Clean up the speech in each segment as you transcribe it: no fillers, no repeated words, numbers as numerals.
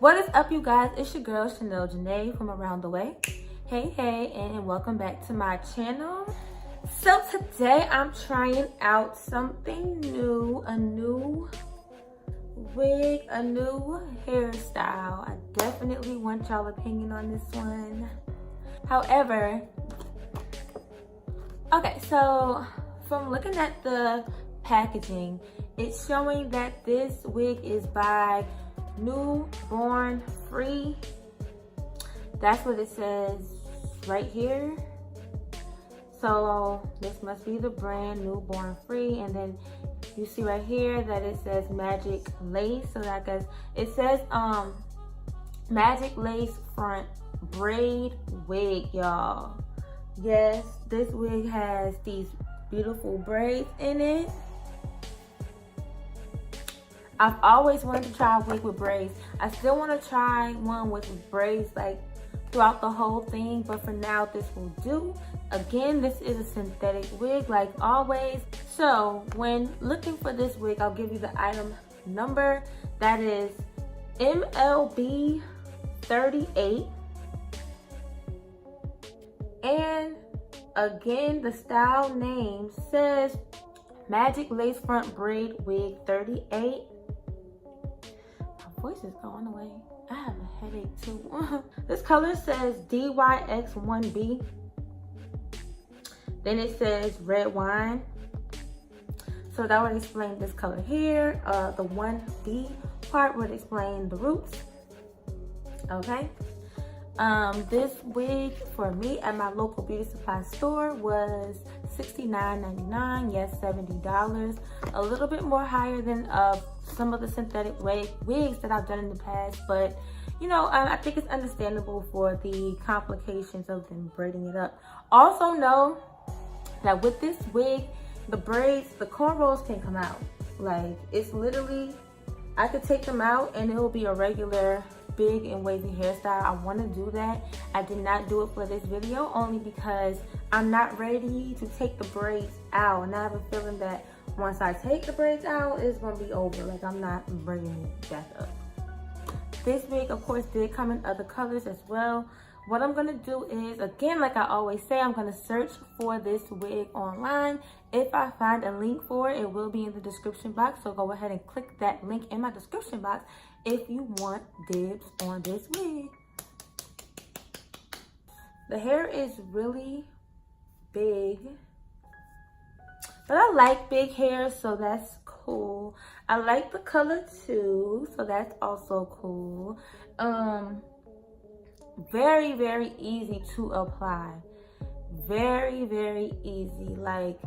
What is up, you guys? It's your girl Shanelle.janai from around the way. Hey, and welcome back to my channel. So today I'm trying out something new, a new wig, a new hairstyle. I definitely want y'all opinion on this one. However, okay, so from looking at the packaging, it's showing that this wig is by Newborn Free. That's what it says right here. So this must be the brand Newborn Free, and then you see right here that it says Magic Lace. So that guess it says Magic Lace Front Braid Wig, y'all. Yes, this wig has these beautiful braids in it. I've always wanted to try a wig with braids. I still want to try one with braids like throughout the whole thing, but for now this will do. Again, this is a synthetic wig like always. So when looking for this wig, I'll give you the item number. That is MLB38. And again, the style name says Magic Lace Front Braid Wig 38. My voice is going away. I have a headache too. This color says DYX1B. Then it says red wine. So that would explain this color here. The 1B part would explain the roots. Okay. This wig for me at my local beauty supply store was $69.99. Yes, $70. A little bit more higher than some of the synthetic wigs that I've done in the past, but you know, I think it's understandable for the complications of them braiding it up. Also know that with this wig, the braids, the cornrows can come out. Like, it's literally, I could take them out and it will be a regular big and wavy hairstyle. I want to do that. I did not do it for this video only because I'm not ready to take the braids out, and I have a feeling that once I take the braids out, it's gonna be over. Like, I'm not bringing it back up. This wig, of course, did come in other colors as well. What I'm gonna do is, again, like I always say, I'm gonna search for this wig online. If I find a link for it, it will be in the description box. So go ahead and click that link in my description box if you want dibs on this wig. The hair is really big, but I like big hair, so that's cool. I like the color too, so that's also cool. Very easy to apply. Very easy. Like,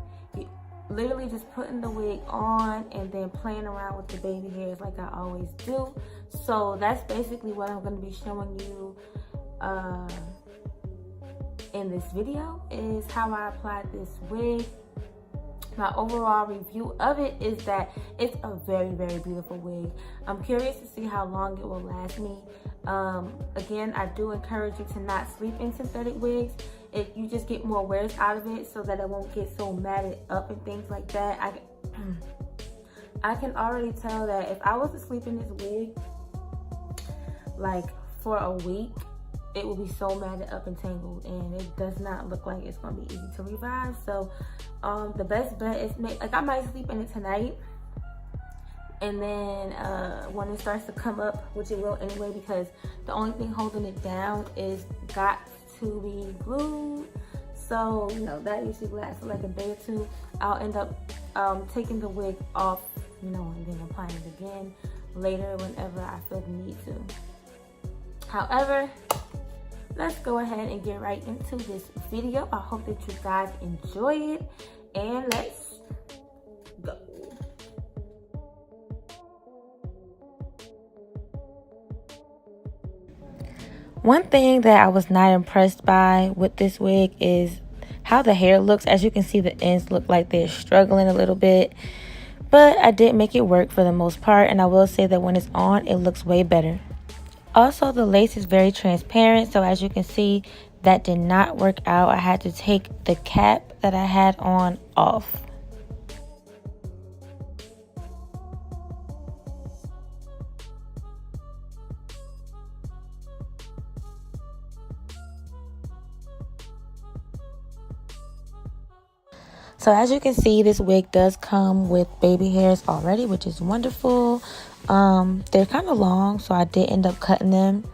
literally just putting the wig on and then playing around with the baby hairs like I always do. So that's basically what I'm going to be showing you in this video, is how I applied this wig. My overall review of it is that it's a very beautiful wig. I'm curious to see how long it will last me. Again, I do encourage you to not sleep in synthetic wigs. If you just get more wears out of it so that it won't get so matted up and things like that. I can already tell that if I was to sleep in this wig like for a week, it will be so matted up and tangled, and it does not look like it's gonna be easy to revive. So the best bet is like I might sleep in it tonight, and then when it starts to come up, which it will anyway, because the only thing holding it down is got to be glued. So you know that usually lasts for like a day or two. I'll end up taking the wig off, you know, and then applying it again later whenever I feel the need to. However, let's go ahead and get right into this video. I hope that you guys enjoy it, and let's go. One thing that I was not impressed by with this wig is how the hair looks. As you can see, the ends look like they're struggling a little bit, but I did make it work for the most part, and I will say that when it's on, it looks way better. Also, the lace is very transparent, so as you can see, that did not work out. I had to take the cap that I had on off. So as you can see, this wig does come with baby hairs already, which is wonderful. They're kind of long, so I did end up cutting them.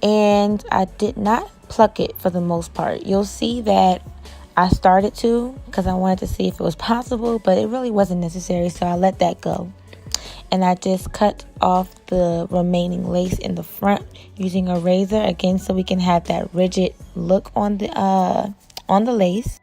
And I did not pluck it for the most part. You'll see that I started to, because I wanted to see if it was possible, but it really wasn't necessary, so I let that go. And I just cut off the remaining lace in the front using a razor, again, so we can have that rigid look on the lace.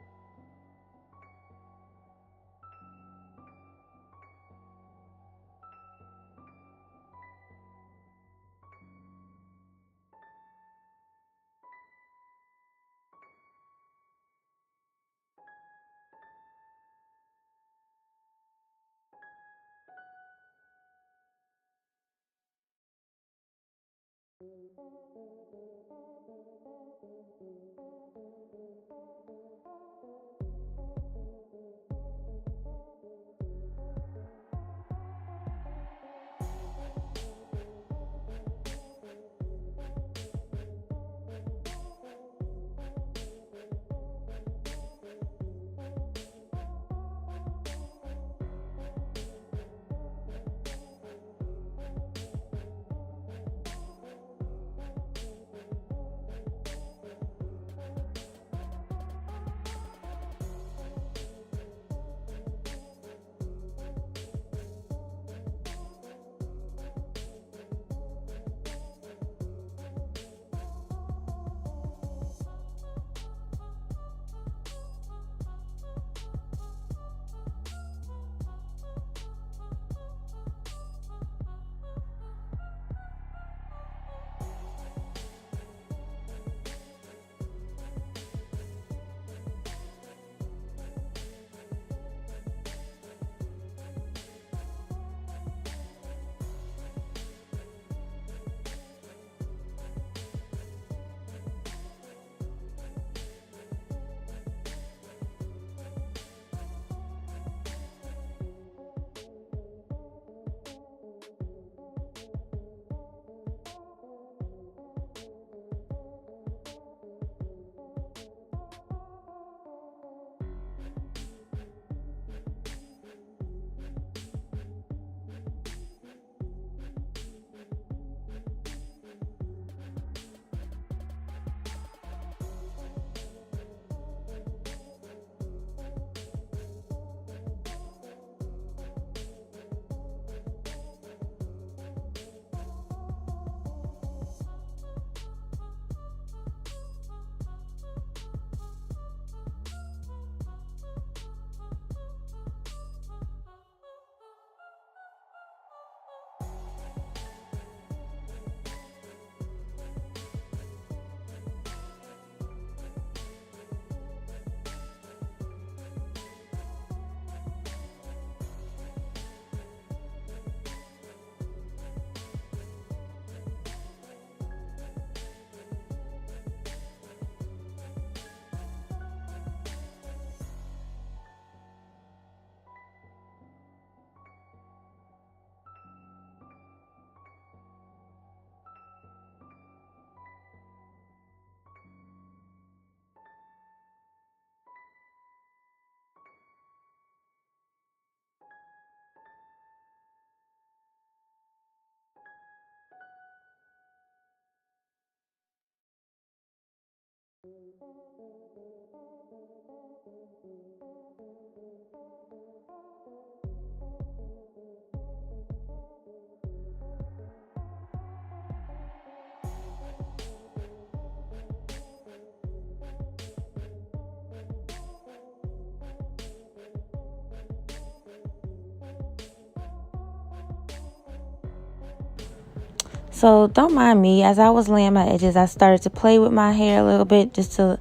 So don't mind me. As I was laying my edges, I started to play with my hair a little bit just to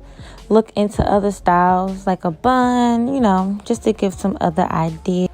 look into other styles like a bun, you know, just to give some other ideas.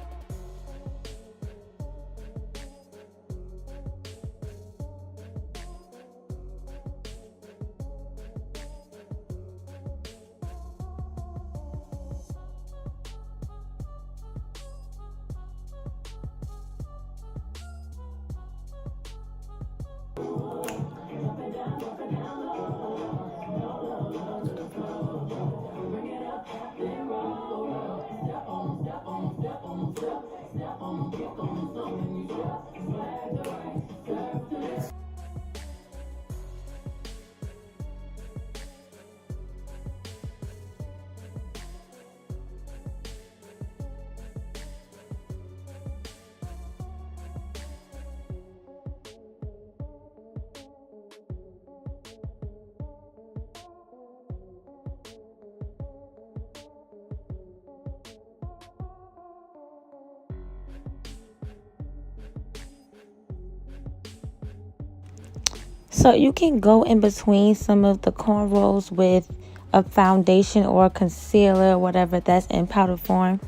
So you can go in between some of the cornrows with a foundation or a concealer, whatever that's in powder form,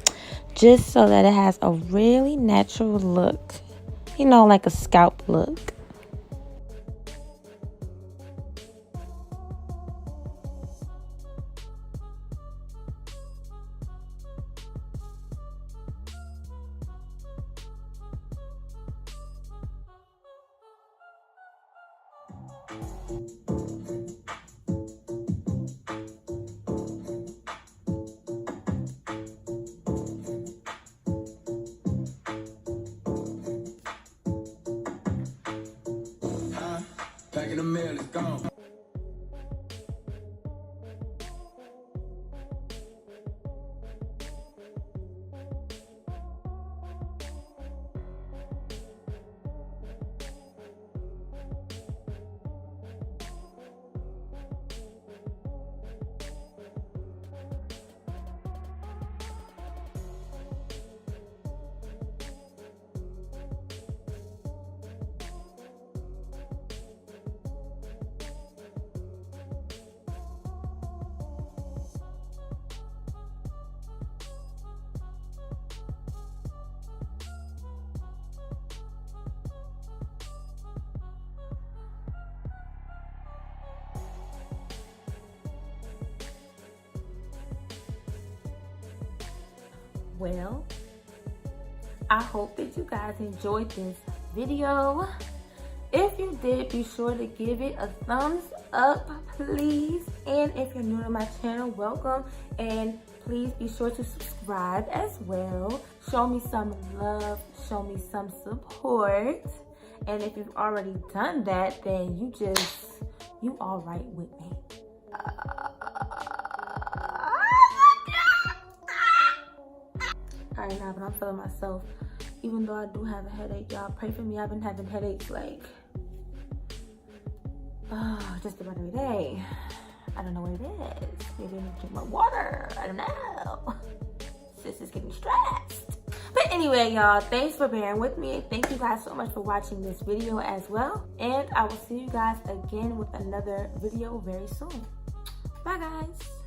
just so that it has a really natural look, you know, like a scalp look. Back in the mail, it's gone. Well, I hope that you guys enjoyed this video. If you did, be sure to give it a thumbs up, please. And if you're new to my channel, welcome. And please be sure to subscribe as well. Show me some love, show me some support. And if you've already done that, then you all right with me. Alright, now, but I'm feeling myself. Even though I do have a headache, y'all pray for me. I've been having headaches like, just about every day. I don't know what it is. Maybe I need to drink more water. I don't know. Sis is getting stressed. But anyway, y'all, thanks for bearing with me. Thank you guys so much for watching this video as well. And I will see you guys again with another video very soon. Bye, guys.